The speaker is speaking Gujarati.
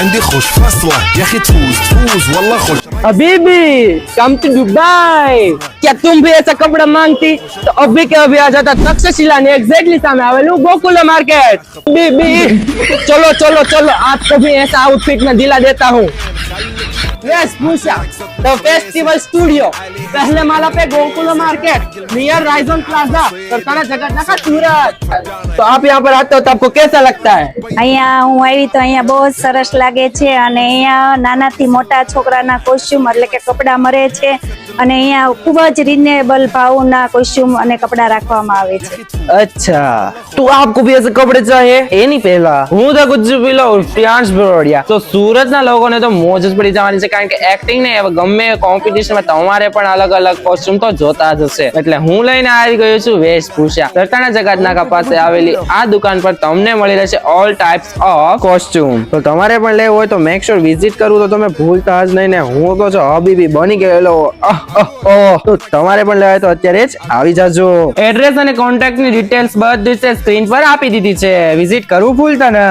عندي خوش فصلة يا اخي تفوز والله خوش हबीबी कम टू दुबई। क्या तुम भी ऐसा कपड़ा मांगती तो अभी के अभी आ जाता तक्षशिला ने एग्जैक्टली सामने आवेलू गोकुल मार्केट। बीबी चलो चलो चलो आपको भी ऐसा आउटफिट में दिला देता हूँ। वेशभूषा द फेस्टिवल स्टूडियो पहले माला पे Gokul market near Ryzen plaza सरकारा जगन्नाथ सूरत। तो आप यहाँ पर आते हो तो आपको कैसा लगता है? અહીંયા હું આવી તો અહીંયા બહુ જ સરસ લાગે છે અને અહીંયા નાનાથી મોટા છોકરાના કોસ્ચ્યુમ એટલે કે કપડા મળે છે અને અહીંયા ખૂબ જ રિઝનેબલ ભાવના કોસ્ચ્યુમ અને કપડા રાખવામાં આવે છે। अच्छा तो आपको भी ऐसे कपड़े चाहिए? એ નહીં પહેલા હું તો कुछ પેલો ફ્રાન્સ બરોડિયા તો સુરતના લોકોને તો મોજ જ પડી જવાની છે કારણ કે એક્ટિંગ ને ગમે કોમ્પિટિશનમાં તમારે પણ અલગ અલગ કોસ્ચ્યુમ તો જોતા જ હશે એટલે હું લઈને આવી ગયો છું વેશભૂષા સરતાણા જગતનાકા પાસે આવેલી આ દુકાન પર તમને મળી રહેશે ઓલ ટાઈપ્સ ઓફ કોસ્ચ્યુમ તો તમારે પણ લેવું હોય તો મેક શ્યોર વિઝિટ કરવું તો તમે ભૂલતા જ નહીં ને હું તો છો હબીબી બની ગયેલો તો તમારે પણ લેવાય તો અત્યારે જ આવી જાજો। એડ્રેસ અને કોન્ટેક્ટ ની ડિટેલ્સ બધી સ્ક્રીન પર આપી દીધી છે વિઝિટ કરવું ભૂલતા નહીં।